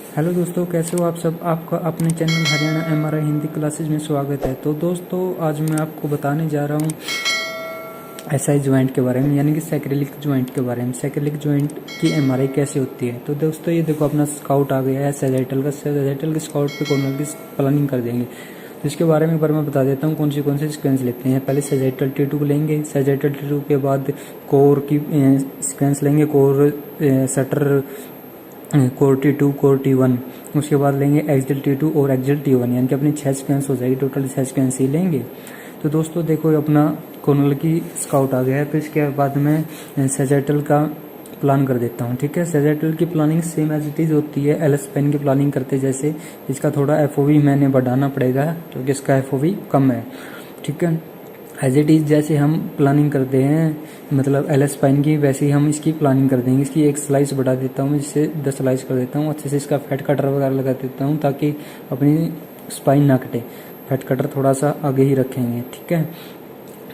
Hello दोस्तों, कैसे हो आप सब। आपका अपने channel Haryana MRI Hindi classes में स्वागत है। तो दोस्तों, आज मैं आपको बताने जा रहा हूँ एसआई ज्वाइंट के बारे में, यानी कि सैक्रिलिक ज्वाइंट के बारे में। सैक्रिलिक ज्वाइंट की एमआरआई कैसे होती है। तो दोस्तों, ये देखो अपना स्काउट आ गया है सैजिटल का। सैजिटल के स्काउट पे कॉर्नर की प्लानिंग कर देंगे। तो इसके बारे में एक बार मैं बता देता हूँ कौन से सीक्वेंस लेते हैं। पहले सैजिटल T2 लेंगे। सैजिटल T2 के बाद कोर की सीक्वेंस लेंगे, core shutter, core T2, core T1। उसके बाद लेंगे एक्सियल T2 और एक्सियल T1, यानी कि अपनी 6 सीक्वेंस हो जाएगी। टोटल 6 सीक्वेंस ही लेंगे। तो दोस्तों देखो, अपना कॉर्नल की स्काउट आ गया है। तो इसके बाद मैं सैजिटल का प्लान कर देता हूँ। ठीक है, सैजिटल की planning same as it is होती है एल स्पेन की प्लानिंग करते जैसे। इसका थोड़ा FOV मैंने बढ़ाना पड़ेगा क्योंकि इसका FOV कम है। ठीक है, एज इट इज जैसे हम प्लानिंग करते हैं, मतलब एल स्पाइन की, वैसे ही हम इसकी प्लानिंग कर देंगे। इसकी एक स्लाइस बढ़ा देता हूँ, जिससे 10 स्लाइस कर देता हूँ। अच्छे से इसका फैट कटर वगैरह लगा देता हूँ ताकि अपनी स्पाइन ना कटे। फैट कटर थोड़ा सा आगे ही रखेंगे। ठीक है,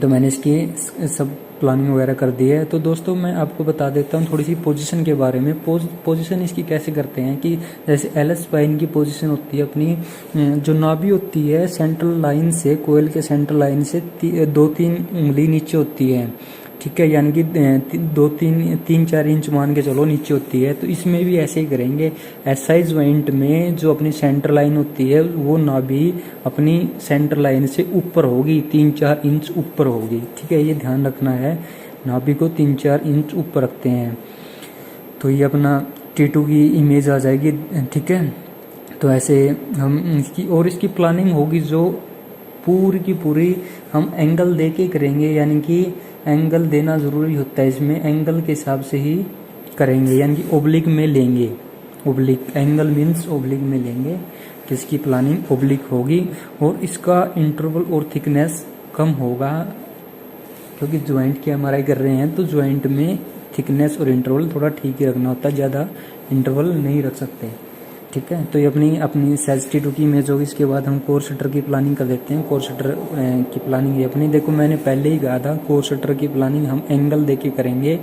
तो मैंने इसकी सब प्लानिंग वगैरह कर दी है। तो दोस्तों, मैं आपको बता देता हूँ थोड़ी सी पोजीशन के बारे में। पोजीशन इसकी कैसे करते हैं कि जैसे एल स्पाइन की पोजीशन होती है अपनी, जो नाभि होती है सेंट्रल लाइन से, कोयल के सेंट्रल लाइन से 2-3 उंगली नीचे होती है। ठीक है, यानी कि 3-4 इंच मान के चलो नीचे होती है। तो इसमें भी ऐसे ही करेंगे। एसआई ज्वाइंट में जो अपनी सेंटर लाइन होती है वो नाभि अपनी सेंटर लाइन से ऊपर होगी, 3-4 इंच ऊपर होगी। ठीक है, ये ध्यान रखना है। नाभि को 3-4 इंच ऊपर रखते हैं। तो ये अपना T2 की इमेज आ जाएगी। ठीक है, तो ऐसे हम इसकी प्लानिंग होगी जो पूरी की पूरी हम एंगल दे के करेंगे, यानी कि एंगल देना ज़रूरी होता है इसमें। एंगल के हिसाब से ही करेंगे, यानी कि ओब्लिक में लेंगे। ओब्लिक एंगल मीन्स ओब्लिक में लेंगे। तो इसकी प्लानिंग ओब्लिक होगी और इसका इंटरवल और थिकनेस कम होगा क्योंकि ज्वाइंट की एमआरआई कर रहे हैं। तो ज्वाइंट में थिकनेस और इंटरवल थोड़ा ठीक ही रखना होता है, ज़्यादा इंटरवल नहीं रख सकते। ठीक है, तो ये अपनी सेज T2 की इमेज होगी। इसके बाद हम कोर शटर की प्लानिंग कर देते हैं। कोर शटर की प्लानिंग ये अपनी, देखो मैंने पहले ही कहा था कोर शटर की प्लानिंग हम एंगल देके करेंगे।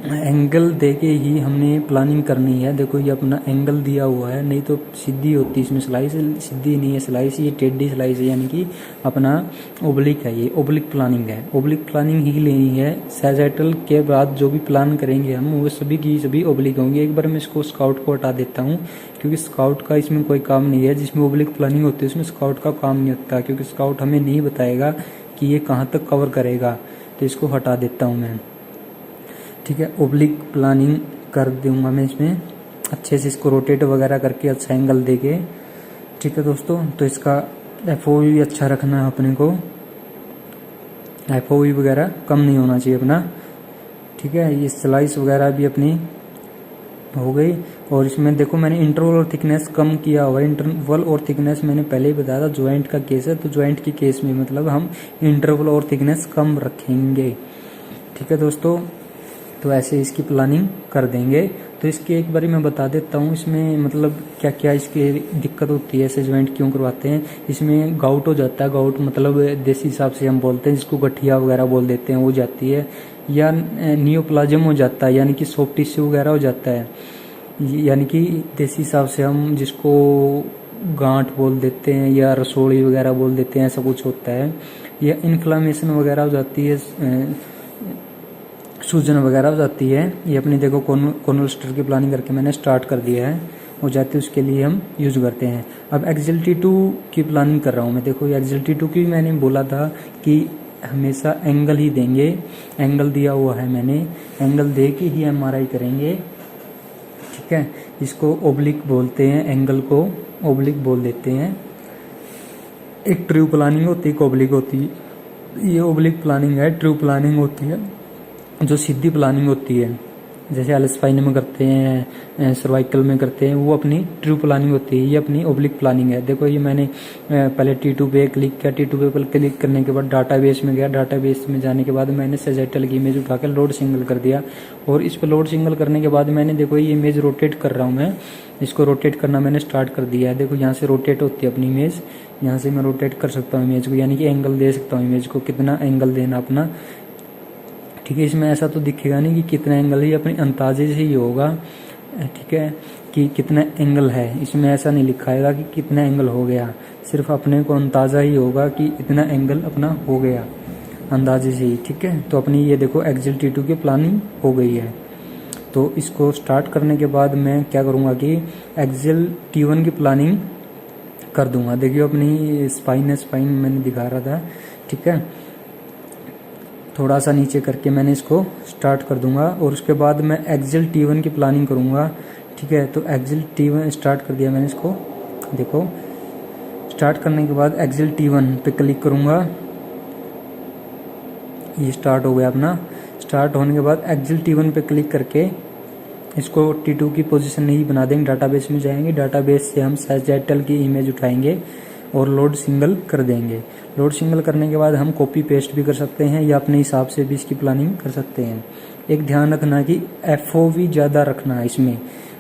एंगल देके ही हमने प्लानिंग करनी है। देखो ये अपना एंगल दिया हुआ है, नहीं तो सीधी होती इसमें स्लाइस, सीधी नहीं है स्लाइस, ये टेढ़ी स्लाइस है, यानी कि अपना ओब्लिक है। ये ओब्लिक प्लानिंग है, ओब्लिक प्लानिंग ही लेनी है। सैजिटल के बाद जो भी प्लान करेंगे हम, वो सभी की सभी ओब्लिक होंगी। एक बार मैं इसको स्काउट को हटा देता हूँ क्योंकि स्काउट का इसमें कोई काम नहीं है। जिसमें ओब्लिक प्लानिंग होती है उसमें स्काउट का काम नहीं होता, क्योंकि स्काउट हमें नहीं बताएगा कि ये कहाँ तक कवर करेगा। तो इसको हटा देता हूँ मैं। ठीक है, ओब्लिक प्लानिंग कर दूंगा मैं इसमें अच्छे से, इसको रोटेट वगैरह करके अच्छा एंगल देके। ठीक है दोस्तों, तो इसका FOV भी अच्छा रखना है अपने को। FOV वगैरह कम नहीं होना चाहिए अपना। ठीक है, ये स्लाइस वगैरह भी अपनी हो गई। और इसमें देखो मैंने इंटरवल और थिकनेस कम किया हुआ है। इंटरवल और थिकनेस मैंने पहले ही बताया था, ज्वाइंट का केस है। तो ज्वाइंट के केस में मतलब हम इंटरवल और थिकनेस कम रखेंगे। ठीक है दोस्तों, तो ऐसे इसकी प्लानिंग कर देंगे। तो इसकी एक बारी मैं बता देता हूँ इसमें मतलब क्या क्या इसकी दिक्कत होती है, ऐसे ज्वाइंट क्यों करवाते हैं। इसमें गाउट हो जाता है। गाउट मतलब देसी हिसाब से हम बोलते हैं, जिसको गठिया वगैरह बोल देते हैं, वो जाती है। या नियोप्लाज्म हो जाता है, यानी कि सॉफ्ट टिश्यू वगैरह हो जाता है, यानी कि देसी हिसाब से हम जिसको गांठ बोल देते हैं या रसोड़ी वगैरह बोल देते हैं, ऐसा कुछ होता है। या इन्फ्लामेशन वगैरह हो जाती है, सूजन वगैरह हो जाती है। ये अपनी देखो कॉर्नल स्टर की प्लानिंग करके मैंने स्टार्ट कर दिया है, हो जाती है, उसके लिए हम यूज करते हैं। अब एक्सियल T2 की प्लानिंग कर रहा हूँ मैं। देखो ये एक्सियल T2 की मैंने बोला था कि हमेशा एंगल ही देंगे। एंगल दिया हुआ है मैंने, एंगल दे के ही MRI करेंगे। ठीक है, इसको ओब्लिक बोलते हैं, एंगल को ओब्लिक बोल देते हैं। एक ट्रू प्लानिंग होती है, एक ओब्लिक होती है। ये ओब्लिक प्लानिंग है। ट्रू प्लानिंग होती है जो सीधी प्लानिंग होती है, जैसे एल स्पाइन में करते हैं, सर्वाइकल में करते हैं, वो अपनी ट्रू प्लानिंग होती है। ये अपनी ओब्लिक प्लानिंग है। देखो ये मैंने पहले T2 पे क्लिक किया। T2 पे क्लिक करने के बाद डाटाबेस में गया। डाटाबेस में जाने के बाद मैंने सैजिटल की इमेज उठा कर लोड सिंगल कर दिया। और इस पर लोड सिंगल करने के बाद मैंने देखो ये इमेज रोटेट कर रहा हूँ मैं। इसको रोटेट करना मैंने स्टार्ट कर दिया है। देखो यहाँ से रोटेट होती है अपनी इमेज, यहाँ से मैं रोटेट कर सकता हूँ इमेज को, यानी कि एंगल दे सकता हूँ इमेज को, कितना एंगल देना अपना। ठीक है, इसमें ऐसा तो दिखेगा नहीं कि कितना एंगल है, अपने अंदाजे से ही होगा। ठीक है, कि कितना एंगल है। इसमें ऐसा नहीं लिखाएगा कि कितना एंगल हो गया, सिर्फ अपने को अंदाज़ा ही होगा कि इतना एंगल अपना हो गया अंदाजे से ही। ठीक है, तो अपनी ये देखो एक्सेल T2 की प्लानिंग हो गई है। तो इसको स्टार्ट करने के बाद मैं क्या करूँगा कि एक्सेल T1 की प्लानिंग कर दूंगा। देखिए अपनी स्पाइन मैंने दिखा रहा था। ठीक है, थोड़ा सा नीचे करके मैंने इसको स्टार्ट कर दूंगा और उसके बाद मैं एक्सेल T1 की प्लानिंग करूंगा। ठीक है, तो एक्सेल T1 स्टार्ट कर दिया मैंने इसको। देखो स्टार्ट करने के बाद एक्सेल T1 पे क्लिक करूंगा, ये स्टार्ट हो गया अपना। स्टार्ट होने के बाद एक्सेल T1 पे क्लिक करके इसको T2 की पोजीशन नहीं बना देंगे, डाटाबेस में जाएंगे। डाटाबेस से हम सैजेटल की इमेज उठाएंगे और लोड सिंगल कर देंगे। लोड सिंगल करने के बाद हम कॉपी पेस्ट भी कर सकते हैं या अपने हिसाब से भी इसकी प्लानिंग कर सकते हैं। एक ध्यान रखना कि FOV ज़्यादा रखना है इसमें।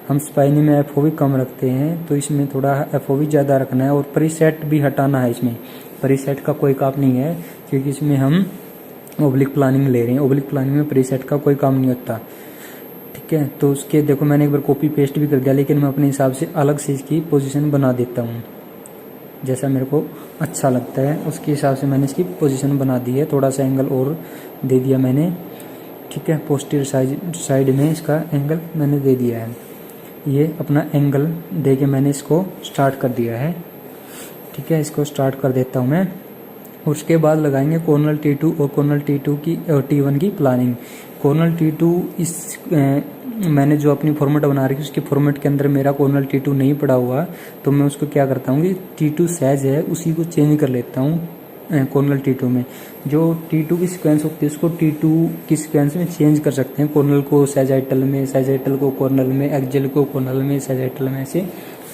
हम स्पाइनी में FOV कम रखते हैं, तो इसमें थोड़ा FOV ज़्यादा रखना है और प्रीसेट भी हटाना है। इसमें प्रीसेट का कोई काम नहीं है, क्योंकि इसमें हम ओब्लिक प्लानिंग ले रहे हैं। ओब्लिक प्लानिंग में प्रीसेट का कोई काम नहीं होता। ठीक है, तो उसके देखो मैंने एक बार कॉपी पेस्ट भी कर दिया, लेकिन मैं अपने हिसाब से अलग से इसकी पोजीशन बना देता हूँ। जैसा मेरे को अच्छा लगता है उसके हिसाब से मैंने इसकी पोजीशन बना दी है। थोड़ा सा एंगल और दे दिया मैंने। ठीक है, पोस्टीरियर साइड में इसका एंगल मैंने दे दिया है। ये अपना एंगल दे के मैंने इसको स्टार्ट कर दिया है। ठीक है, इसको स्टार्ट कर देता हूँ मैं। उसके बाद लगाएंगे कॉर्नल T2 और कॉर्नल T1 की प्लानिंग। कॉर्नल T2 इस मैंने जो अपनी फॉर्मेट बना रखी उसके फॉर्मेट के अंदर मेरा कॉर्नल T2 नहीं पड़ा हुआ, तो मैं उसको क्या करता हूँ कि T2 सैज है उसी को चेंज कर लेता हूँ कॉर्नल T2 में। जो T2 की सिक्वेंस होती है उसको T2 की सिक्वेंस में चेंज कर सकते हैं। कॉर्नल को सैजाइटल में, सैजाइटल को कॉर्नल में, एक्सेल को कॉर्नल में, सैजाइटल में ऐसे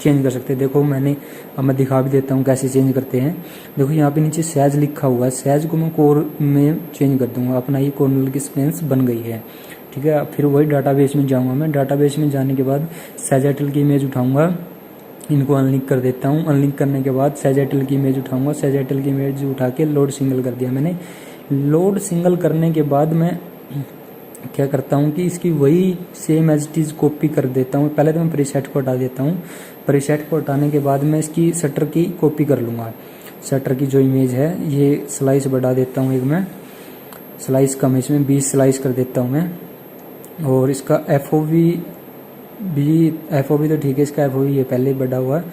चेंज कर सकते हैं। देखो अब मैं दिखा भी देता हूँ कैसे चेंज करते हैं। देखो यहाँ पे नीचे सैज लिखा हुआ है, सैज को मैं कोर में चेंज कर दूंगा। अपना ये कॉर्नल की सिक्वेंस बन गई है। ठीक है, फिर वही डाटाबेस में जाऊंगा मैं। डाटाबेस में जाने के बाद सैजाइटल की इमेज उठाऊंगा, इनको अनलिंक कर देता हूँ। अनलिंक करने के बाद सैजाइटल की इमेज उठाऊंगा। सैजाइटल की इमेज उठा के लोड सिंगल कर दिया मैंने। लोड सिंगल करने के बाद मैं क्या करता हूँ कि इसकी वही same as it is copy कर देता हूँ। पहले तो मैं प्रीसेट को हटा देता हूँ। प्रीसेट को हटाने के बाद मैं इसकी शटर की कॉपी कर लूँगा। शटर की जो इमेज है ये स्लाइस बढ़ा देता हूँ। एक मैं स्लाइस कम, इसमें 20 स्लाइस कर देता हूँ मैं। और इसका FOV तो ठीक है, इसका FOV ये पहले ही बढ़ा हुआ है।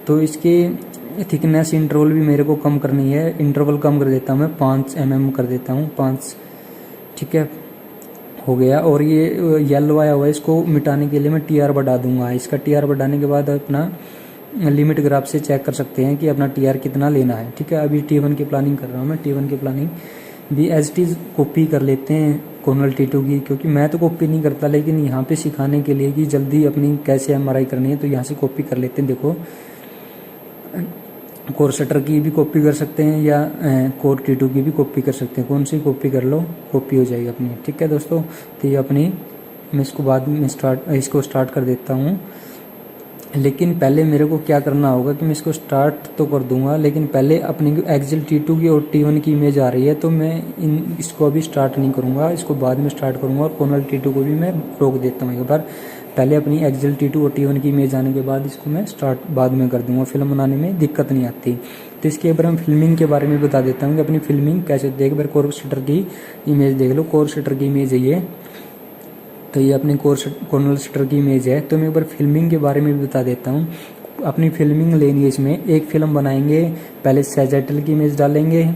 तो इसकी थिकनेस इंटरवल भी मेरे को कम करनी है। इंटरवल कम कर देता हूँ मैं, 5 mm कर देता हूँ, 5। ठीक है, हो गया। और ये येलो आया हुआ है, इसको मिटाने के लिए मैं TR बढ़ा दूंगा। इसका TR बढ़ाने के बाद अपना लिमिट ग्राफ से चेक कर सकते हैं कि अपना TR कितना लेना है। ठीक है, अभी T1 की प्लानिंग कर रहा हूँ मैं। T1 की प्लानिंग भी एज इट इज कॉपी कर लेते हैं कॉर्नल T2 की, क्योंकि मैं तो कॉपी नहीं करता, लेकिन यहाँ पे सिखाने के लिए कि जल्दी अपनी कैसे MRI करनी है तो यहाँ से कॉपी कर लेते हैं। देखो कोर शटर की भी कॉपी कर सकते हैं या कोर T2 की भी कॉपी कर सकते हैं। कौन सी कॉपी कर लो, कॉपी हो जाएगी अपनी। ठीक है दोस्तों, तो ये अपनी मैं इसको बाद में इसको स्टार्ट कर देता हूँ। लेकिन पहले मेरे को क्या करना होगा कि मैं इसको स्टार्ट तो कर दूंगा, लेकिन पहले अपनी एक्सेल T2 की और T1 की इमेज आ रही है, तो मैं इसको अभी स्टार्ट नहीं करूंगा, इसको बाद में स्टार्ट करूंगा। और कॉर्नल T2 को भी मैं रोक देता हूँ एक बार। पहले अपनी एक्सेल T2 और T1 की इमेज आने के बाद इसको मैं स्टार्ट बाद में कर दूंगा। फिल्म बनाने में दिक्कत नहीं आती। तो इसके एक बार हम फिल्मिंग के बारे में बता देता हूँ कि अपनी फिल्मिंग कैसे होती है। एक बार कोर शटर की इमेज देख लो। कोर शटर की इमेज है ये, तो ये अपनी कॉर्नल शटर की इमेज है। तो मैं एक बार फिल्मिंग के बारे में भी बता देता हूँ। अपनी फिल्मिंग लेनी है, इसमें एक फिल्म बनाएंगे। पहले सैजाइटल की इमेज डालेंगे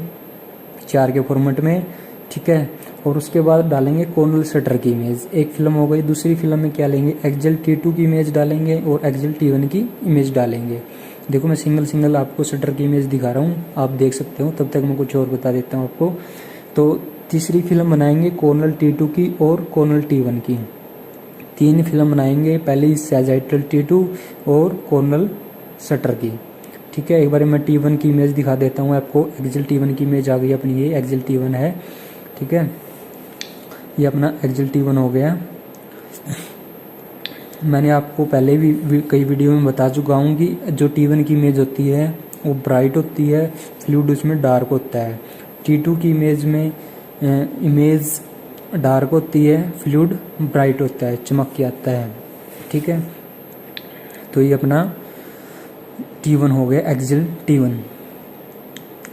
4 के फॉर्मेट में। ठीक है, और उसके बाद डालेंगे कॉर्नल शटर की इमेज। एक फिल्म हो गई। दूसरी फिल्म में क्या लेंगे, एक्सेल T2 की इमेज डालेंगे और एक्सेल T1 की इमेज डालेंगे। देखो मैं सिंगल आपको शटर की इमेज दिखा रहा हूँ, आप देख सकते हो। तब तक मैं कुछ और बता देता हूँ आपको। तो तीसरी फिल्म बनाएंगे कॉर्नल T2 की और कॉर्नल T1 की। 3 फिल्म बनाएंगे, पहले सैजाइटल T2 और कॉर्नल शटर की। ठीक है, एक बार मैं T1 की इमेज दिखा देता हूँ आपको। एक्सेल T1 की इमेज आ गई अपनी, ये एक्सेल T1 है। ठीक है, ये अपना एक्सेल T1 हो गया। मैंने आपको पहले भी कई वीडियो में बता चुका हूँ कि जो T1 की इमेज होती है वो ब्राइट होती है, फ्लूइड उसमें डार्क होता है। T2 की इमेज में इमेज डार्क होती है, फ्लूइड ब्राइट होता है, चमक के आता है। ठीक ठीक है। तो ये अपना T1 हो गया, एक्सियल T1।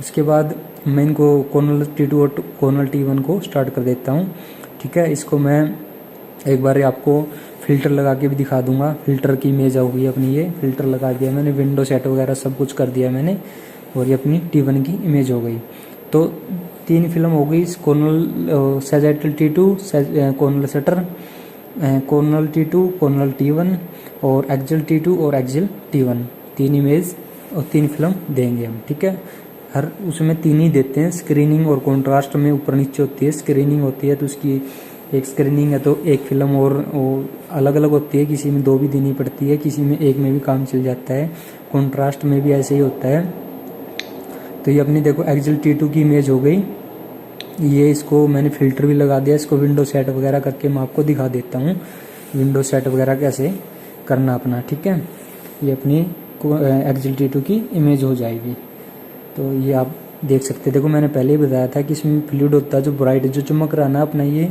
इसके बाद मैं इनको कोनल T2 और कोनल T1 को स्टार्ट कर देता हूँ, ठीक है। इसको मैं एक बार आपको फ़िल्टर लगा के भी दिखा दूंगा। फ़िल्टर की इमेज होगी अपनी, ये फ़िल्टर लगा दिया मैंने, विंडो सेट वगैरह सब कुछ कर दिया मैंने, और ये अपनी T1 की इमेज हो गई। तो 3 फिल्म हो गई, कोनल सैजेटल T2, कोनल शटर, कोनल T2, कोनल T1 और एक्सियल T2 और एक्सियल T1। 3 इमेज और 3 फिल्म देंगे हम, ठीक है। हर उसमें 3 ही देते हैं। स्क्रीनिंग और कॉन्ट्रास्ट में ऊपर नीचे होती है। स्क्रीनिंग होती है तो उसकी एक स्क्रीनिंग है तो एक फिल्म और अलग अलग होती है, किसी में 2 भी देनी पड़ती है, किसी में 1 में भी काम चल जाता है। कॉन्ट्रास्ट में भी ऐसे ही होता है। तो ये अपनी देखो एक्सियल T2 की इमेज हो गई। ये इसको मैंने फ़िल्टर भी लगा दिया। इसको विंडो सेट वगैरह करके मैं आपको दिखा देता हूँ, विंडो सेट वगैरह कैसे करना अपना, ठीक है। ये अपनी एक्सियल T2 की इमेज हो जाएगी। तो ये आप देख सकते हैं। देखो मैंने पहले ही बताया था कि इसमें फ्लूइड होता है जो ब्राइट, जो चमक रहा है ना अपना, ये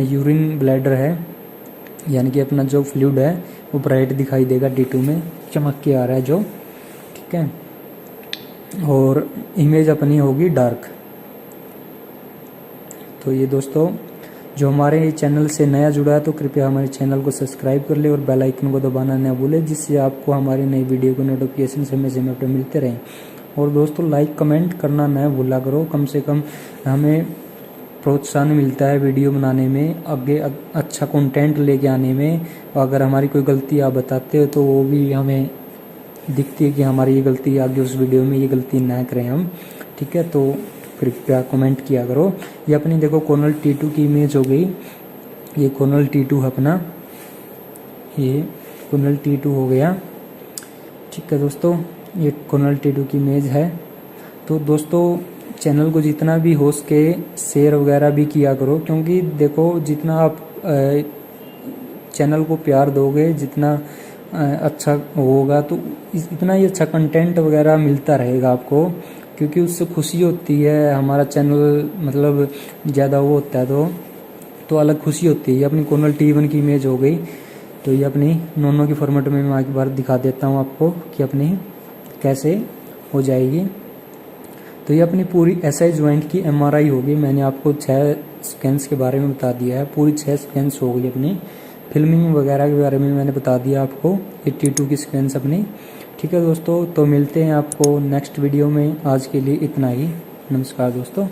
यूरिन ब्लैडर है, यानी कि अपना जो फ्लूइड है वो ब्राइट दिखाई देगा T2 में, चमक के आ रहा है जो, ठीक है। और इमेज अपनी होगी डार्क। तो ये दोस्तों जो हमारे चैनल से नया जुड़ा है तो कृपया हमारे चैनल को सब्सक्राइब कर ले और बेल आइकन को दबाना न भूले, जिससे आपको हमारी नई वीडियो को नोटिफिकेशन समय समय पर मिलते रहें। और दोस्तों लाइक कमेंट करना न भूला करो, कम से कम हमें प्रोत्साहन मिलता है वीडियो बनाने में, आगे अच्छा कंटेंट लेके आने में। अगर हमारी कोई गलती आप बताते हो तो वो भी हमें दिखती है कि हमारी ये गलती आगे उस वीडियो में ये गलती ना करें हम, ठीक है। तो कृपया कमेंट किया करो। ये अपनी देखो कोनल T2 की इमेज हो गई। ये कोनल T2 है अपना, ये कोनल T2 हो गया, ठीक है दोस्तों। ये कोनल T2 की इमेज है। तो दोस्तों चैनल को जितना भी हो सके शेयर वगैरह भी किया करो, क्योंकि देखो जितना आप चैनल को प्यार दोगे, जितना अच्छा होगा तो इतना ही अच्छा कंटेंट वगैरह मिलता रहेगा आपको, क्योंकि उससे खुशी होती है। हमारा चैनल मतलब ज़्यादा वो होता है तो अलग खुशी होती है। ये अपनी कोनल T1 की इमेज हो गई। तो ये अपनी नोनो की फॉर्मेट में मैं एक बार दिखा देता हूँ आपको कि अपनी कैसे हो जाएगी। तो ये अपनी पूरी SI ज्वाइंट की MRI होगी। मैंने आपको 6 स्कैन्स के बारे में बता दिया है, पूरी 6 स्कैन्स हो गई अपनी। फिल्मिंग वगैरह के बारे में मैंने बता दिया आपको, ये T2 की स्कैन्स अपनी, ठीक है दोस्तों। तो मिलते हैं आपको नेक्स्ट वीडियो में। आज के लिए इतना ही, नमस्कार दोस्तों।